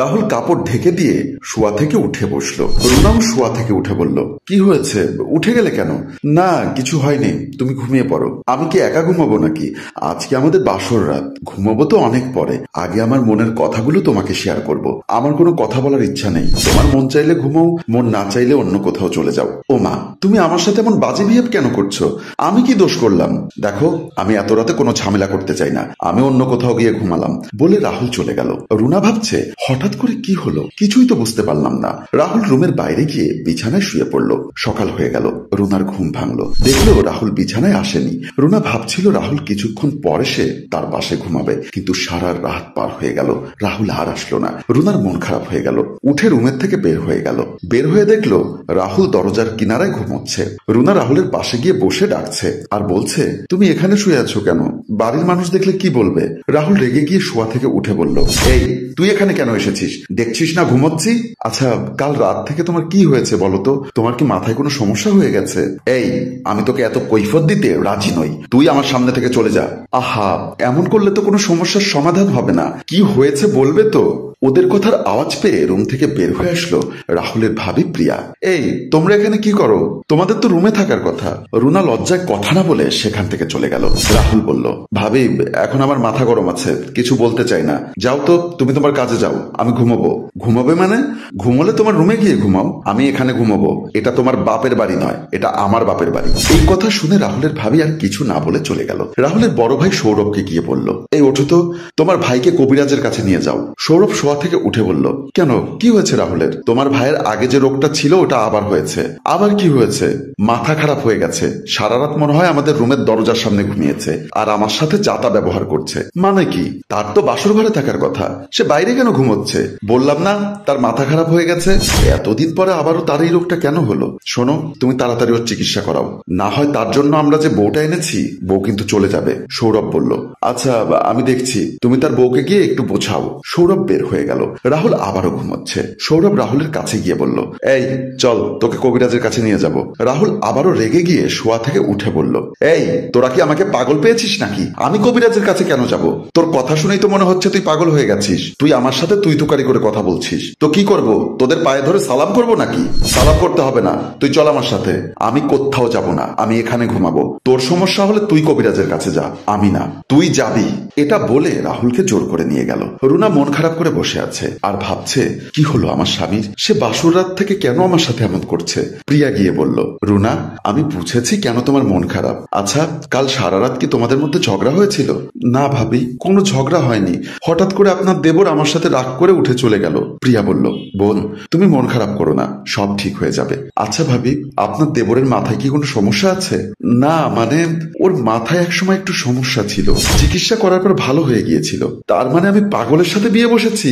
রাহুল কাপড় ঢেকে দিয়ে শোয়া থেকে উঠে বসলো। রুনাও শোয়া থেকে উঠে বলল, কি হয়েছে, উঠে গেলে কেন? না কিছু হয়নি, তুমি ঘুমিয়ে পড়ো। আমি কি একা ঘুমাবো নাকি? আজকে আমাদের বাসর রাত, ঘুমাবো তো অনেক পরে। আগে আমার মনের কথাগুলো তোমাকে শেয়ার করব। আমার কোনো কথা বলার ইচ্ছা নেই। তোমার মন চাইলে ঘুমাও, মন না চাইলে অন্য কোথাও চলে যাও। ও মা, তুমি আমার সাথে এমন বাজে বিহেভ কেন করছো? আমি কি দোষ করলাম? দেখো, আমি এত রাতে কোনো ঝামেলা করতে চাই না, আমি অন্য কোথাও গিয়ে ঘুমালাম বলে রাহুল চলে গেল। রুনা ভাবছে হঠাৎ করে কি হলো, কিছুই তো বুঝতে পারলাম না। রাহুল রুমের বাইরে গিয়ে বিছানায় শুয়ে পড়লো। সকাল হয়ে গেল, রুনার ঘুম ভাঙলো। দেখলো রাহুল বিছানায় আসেনি। রুনা ভাবছিল রাহুল কিছুক্ষণ পরে সে তার পাশে ঘুমাবে, কিন্তু সারা রাত পার হয়ে গেল, রাহুল আর আসলো না। রুনার মন খারাপ হয়ে গেল, উঠে রুমের থেকে বের হয়ে গেল। বের হয়ে দেখলো রাহুল দরজার কিনারায় ঘুমোচ্ছে। রুনা রাহুলের পাশে গিয়ে বসে ডাকছে আর বলছে, তুমি এখানে শুয়ে আছো কেন? বাড়ির মানুষ দেখলে কি বলবে? রাহুল রেগে গিয়ে শোয়া থেকে উঠে বলল, এই তুই এখানে কেন এসেছিস? দেখছিস না ঘুমোচ্ছি? আচ্ছা, কাল রাত থেকে তোমার কি হয়েছে বলো তো? তোমার কি মাথায় কোনো সমস্যা হয়ে গেছে? এই, আমি তোকে এত কৈফিয়ত দিতে রাজি নই, তুই আমার সামনে থেকে চলে যা। আহা, এমন করলে তো কোনো সমস্যার সমাধান হবে না। কি হয়েছে বলবে তো? ওদের কথার আওয়াজ পেয়ে রুম থেকে বের হয়ে আসলো রাহুলের ভাবি প্রিয়া। এই, তোমরা এখানে কি করো? তোমাদের তো রুমে থাকার কথা। রুনা লজ্জায় কথা না বলে সেখান থেকে চলে গেল। রাহুল বলল, ভাবি এখন আমার মাথা গরম আছে, কিছু বলতে চাই না। যাও তো, তুমি তোমার কাজে যাও, আমি ঘুমাবো। ঘুমাবে মানে? ঘুমোলে তোমার রুমে গিয়ে ঘুমাও, আমি এখানে ঘুমাবো। এটা তোমার বাপের বাড়ি নয়, এটা আমার বাপের বাড়ি। এই কথা শুনে রাহুলের ভাবি আর কিছু না বলে চলে গেল। রাহুলের বড় ভাই সৌরভকে গিয়ে বলল, এই ওঠো তো, তোমার ভাইকে কবিরাজের কাছে নিয়ে যাও। সৌরভ শোয়া থেকে উঠে বলল, কেন, কি হয়েছে রাহুলের? তোমার ভাইয়ের আগে যে রোগটা ছিল ওটা আবার হয়েছে। আবার কি হয়েছে? মাথা খারাপ হয়ে গেছে, সারা রাত মনে হয় আমাদের রুমের দরজার সামনে ঘুমিয়েছে আর আমার সাথে যাতা ব্যবহার করছে। মানে কি? তার তো বাসর ঘরে থাকার কথা, সে বাইরে কেন ঘুমোচ্ছে? বললাম না তার মাথা খারাপ হয়ে গেছে। এতদিন পরে আবারও তার এই রোগটা কেন হলো? শোনো, তুমি তাড়াতাড়ি ওর চিকিৎসা করাও, না হয় তার জন্য আমরা যে বউটা এনেছি বউ কিন্তু চলে যাবে। সৌরভ বলল, আচ্ছা আমি দেখছি, তুমি তার বউকে গিয়ে একটু বোঝাও। সৌরভ বের হয়ে গেল। রাহুল আবারও ঘুমোচ্ছে। সৌরভ রাহুলের কাছে গিয়ে বলল, এই চল, তোকে কবিরাজের কাছে নিয়ে যাব। রাহুল আবারও রেগে গিয়ে শোয়া থেকে উঠে বলল, এই তোরা কি আমাকে পাগল পেয়েছিস নাকি? আমি কবিরাজের কাছে কেন যাব? তোর কথা শুনেই তো মনে হচ্ছে তুই পাগল হয়ে গেছিস। তুই আমার সাথে তুই তুকারি করে কথা বলছিস। তো কি করব? তোদের পায়ে ধরে সালাম করব নাকি? সালাম করতে হবে না, তুই চল আমার সাথে। আমি কোথাও যাব না, আমি এখানে ঘুমাবো। তোর সমস্যা হলে তুই কবিরাজের কাছে যা, আমি না। তুই যাবি। এটা বলে রাহুলকে জোর করে নিয়ে গেল। রুনা মন খারাপ করে বসে আছে আর ভাবছে, কি হলো আমার স্বামীর? সে বাসর রাত থেকে কেন আমার সাথে এমন করছে? প্রিয়া গিয়ে বলল, রুনা আমি বুঝেছি কেন তোমার মন খারাপ। আচ্ছা, কাল সারা রাত কি তোমাদের মধ্যে ঝগড়া হয়েছিল? না ভাবি, কোনো ঝগড়া হয়নি। হঠাৎ করে আপনার দেবর আমার সাথে রাগ করে উঠে চলে গেল। প্রিয়া বলল, বোন তুমি মন খারাপ করো না, সব ঠিক হয়ে যাবে। আচ্ছা ভাবি, আপনার দেবরের মাথায় কি কোনো সমস্যা আছে? না মানে ওর মাথায় একসময় একটু সমস্যা ছিল, চিকিৎসা করার পর ভালো হয়ে গিয়েছিল। তার মানে আমি পাগলের সাথে বিয়ে বসেছি?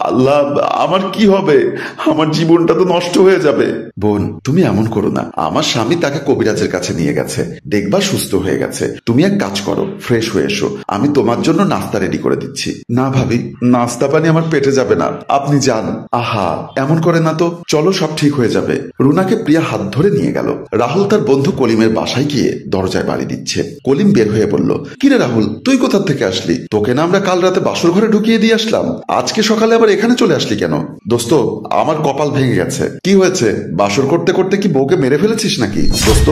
আল্লাহ, আমার কি হবে? আমার জীবনটা তো নষ্ট হয়ে যাবে। বোন তুমি এমন করো না, আমার স্বামী তাকে কবিরাজের কাছে নিয়ে গেছে, দেখবা সুস্থ হয়ে গেছে। তুমি এক কাজ করো, ফ্রেশ হয়ে এসো, আমি তোমার জন্য নাস্তা রেডি করে দিচ্ছি। না ভাবি, নাস্তা পানি আমার পেটে যাবে না, আপনি যান। আহা, এমন করে না তো, চলো সব ঠিক হয়ে যাবে। রুনাকে প্রিয়া হাত ধরে নিয়ে গেল। রাহুল তার বন্ধু কলিমের বাসায় গিয়ে দরজায় বাড়ি দিচ্ছে। কলিম বের হয়ে বলল, কিরে রাহুল, তুই কোথা থেকে আসলি? তোকে না আমরা কাল রাতে বাসর ঘরে ঢুকিয়ে দিয়ে আসলাম, আজকে সকালে আবার এখানে চলে আসলি কেন? দোস্ত, আমার কপাল ভেঙে গেছে। কি হয়েছে? বাসর করতে করতে কি বউকে মেরে ফেলেছিস নাকি? দোস্ত,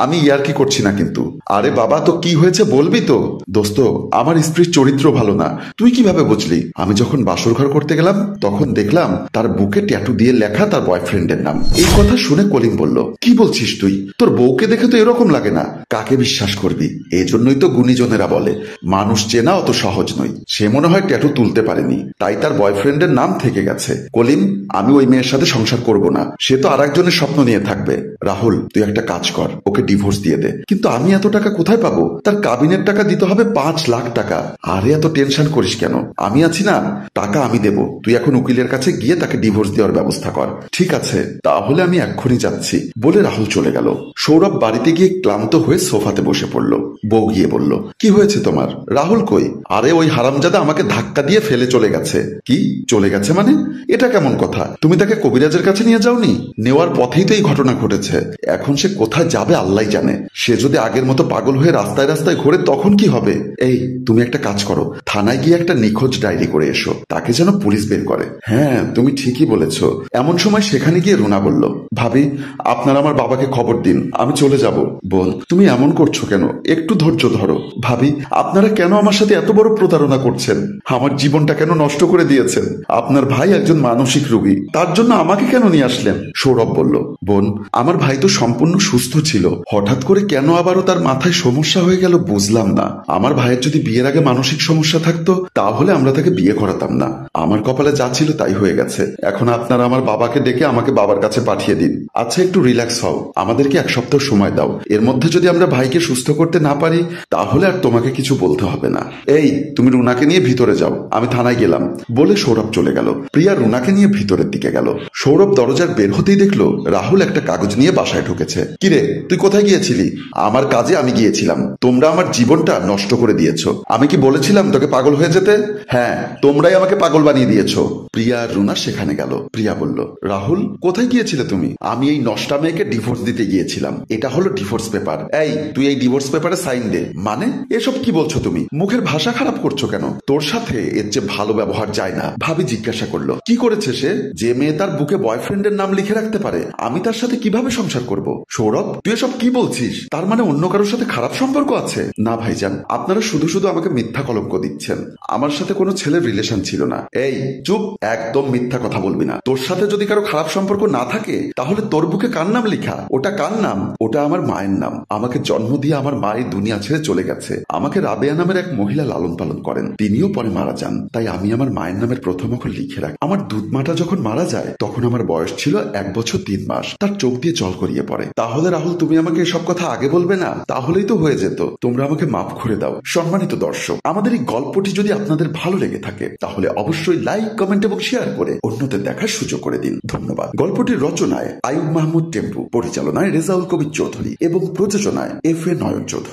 আমি ইয়ার্কি করছি না কিন্তু। আরে বাবা, তো কি হয়েছে বলবি তো? দোস্ত, আমার স্ত্রীর চরিত্র ভালো না। তুই কিভাবে বুঝলি? আমি যখন বাসর ঘর করতে গেলাম তখন দেখলাম তার বুকে ট্যাটু দিয়ে লেখা তার বয়ফ্রেন্ডের নাম। এই কথা শুনে কলিম বলল, কি বলছিস তুই? তোর বউকে দেখে তো এরকম লাগে না। কাকে বিশ্বাস করবি? এজন্যই তো গুণীজনেরা বলে মানুষ চেনা অত সহজ নয়। সে মনে হয় ট্যাটু তুলতে পারেনি, তাই তার বয়ফ্রেন্ডের নাম থেকে গেছে। কলিম, আমি ওই মেয়ের সাথে সংসার করব না, সে তো আরেকজনের স্বপ্ন নিয়ে থাকবে। রাহুল, তুই একটা কাজ কর, ওকে ডিভোর্স দিয়ে দে। কিন্তু আমি এত টাকা কোথায় পাবো? তার কাবিনের টাকা দিতে হবে 5 লাখ টাকা। আরে এত টেনশন করিস কেন, আমি আছি না, টাকা আমি দেব। তুই এখন উকিলের কাছে গিয়ে তাকে ডিভোর্স দেওয়ার ব্যবস্থা কর। ঠিক আছে, তাহলে আমি এক্ষুনি যাচ্ছি বলে রাহুল চলে গেল। সৌরভ বাড়িতে গিয়ে ক্লান্ত হয়ে সোফাতে বসে পড়ল। বউ গিয়ে বলল, কি হয়েছে তোমার? রাহুল কই? আরে ওই হারামজাদা আমাকে ধাক্কা দিয়ে ফেলে চলে গেছে। কি কি চলে গেছে মানে? এটা কেমন কথা? তুমি তাকে কবিরাজের কাছে নিয়ে যাওনি? নেওয়ার পথেই তো এই ঘটনা ঘটেছে। এখন সে কোথায় যাবে আল্লাহ জানে। সে যদি আগের মতো পাগল হয়ে রাস্তায় রাস্তায় ঘোরে তখন কি হবে? এই তুমি একটা কাজ করো, থানায় গিয়ে একটা নিখোঁজ ডায়েরি করে এসো, তাকে যেন পুলিশ বের করে। হ্যাঁ তুমি ঠিকই বলেছ। এমন সময় সেখানে গিয়ে রুনা বলল, ভাবি আপনারা আমার বাবাকে খবর দিন, আমি চলে যাব। বোন তুমি এমন করছো কেন? একটু ধৈর্য ধরো। ভাবি আপনারা কেন আমার সাথে এত বড় প্রতারণা করছেন? আমার জীবনটা কেন নষ্ট করে দিয়েছেন? আপনার ভাই একজন মানসিক রোগী, তার জন্য আমাকে কেন নিয়ে আসলেন? সৌরভ বলল, বোন আমার ভাই তো সম্পূর্ণ সুস্থ ছিল, হঠাৎ করে কেন আবারও তার মাথায় সমস্যা হয়ে গেল বুঝলাম না। আমার ভাইয়ের যদি বিয়ের আগে মানসিক সমস্যা থাকতো তাহলে আমরা তাকে বিয়ে করাতাম না। আমার কপালে যা ছিল তাই হয়ে গেছে। এখন আপনারা আমার বাবাকে ডেকে আমাকে বাবার কাছে পাঠিয়ে দিন। আচ্ছা একটু রিল্যাক্স হও, আমাদেরকে 1 সপ্তাহ সময় দাও। এর মধ্যে যদি আমরা ভাইকে সুস্থ করতে না পারি তাহলে আর তোমাকে কিছু বলতে হবে না। এই তুমি রুনাকে নিয়ে ভিতরে যাও, আমি থানায় গেলাম বলে সৌরভ চলে গেল। প্রিয়া রুনাকে নিয়ে ভিতরের দিকে গেল। সৌরভ দরজার বের হতেই দেখলো রাহুল একটা কাগজ নিয়ে বাসায় ঢুকেছে। কিরে তুই কোথায় গিয়েছিলি? আমার কাজে আমি গিয়েছিলাম, তোমরা আমার জীবনটা নষ্ট করে দিয়েছো। আমি কি বলেছিলাম তোকে পাগল হয়ে যেতে? হ্যাঁ তোমরাই আমাকে পাগল বানিয়ে দিয়েছো। প্রিয়া আর রুনা সেখানে গেল। প্রিয়া বলল, রাহুল কোথায় গিয়েছিলে তুমি? আমি এই নষ্টা মেয়েকে ডিভোর্স দিতে গিয়েছিলাম। এটা হলো ডিভোর্স পেপার। এই তুই এই ডিভোর্স পেপারে সাইন দে। মানে এসব কি বলছো তুমি? মুখের ভাষা খারাপ করছো কেন? তোর সাথে এর যে ভালো ব্যবহার যায় না। ভাবি জিজ্ঞাসা করলো, কি করেছে সে? যে মেয়ে তার বুকে বয়ফ্রেন্ডের নাম লিখে রাখতে পারে আমি তার সাথে কিভাবে সংসার করব? সৌরভ তুই এসব কি বলছিস? তার মানে অন্য কারোর সাথে খারাপ সম্পর্ক আছে? না ভাইজান, আপনারা শুধু শুধু আমাকে মিথ্যা কলঙ্ক দিচ্ছেন। আমার সাথে কোনো ছেলের রিলেশন ছিল না। এই চুপ, একদম মিথ্যা কথা বলবি না। তোর সাথে যদি কারো খারাপ সম্পর্ক না থাকে তাহলে তোর বুকে কার নাম লিখা? ওটা কার নাম? ওটা আমার মায়ের নাম। আমাকে জন্ম দিয়ে আমার মা এই দুনিয়া ছেড়ে চলে গেছে। আমাকে রাবেয়া নামের এক মহিলা লালন পালন করেন, তিনিও পরে মারা যান। তাই আমি আমার মায়ের নামের প্রথম অক্ষর লিখে রাখি। আমার দুধ মাটা যখন মারা যায় তখন আমার বয়স ছিল 1 বছর 3 মাস। তার চোখ দিয়ে জল গড়িয়ে পড়ে। তাহলে রাহুল তুমি আমাকে এসব কথা আগে বলবে না? তাহলেই তো হয়ে যেত। তোমরা আমাকে মাফ করে দাও। সম্মানিত দর্শক, আমাদের এই গল্পটি যদি আপনাদের ভালো লেগে থাকে তাহলে অবশ্যই লাইক, কমেন্ট এবং শেয়ার করে অন্যদের দেখার সুযোগ করে দিন। ধন্যবাদ। গল্পটির রচনায় আয়ুব মাহমুদ টেম্পু, পরিচালনায় রেজাউল কবির চৌধুরী এবং প্রযোজনায় FA নয়ন চৌধুরী।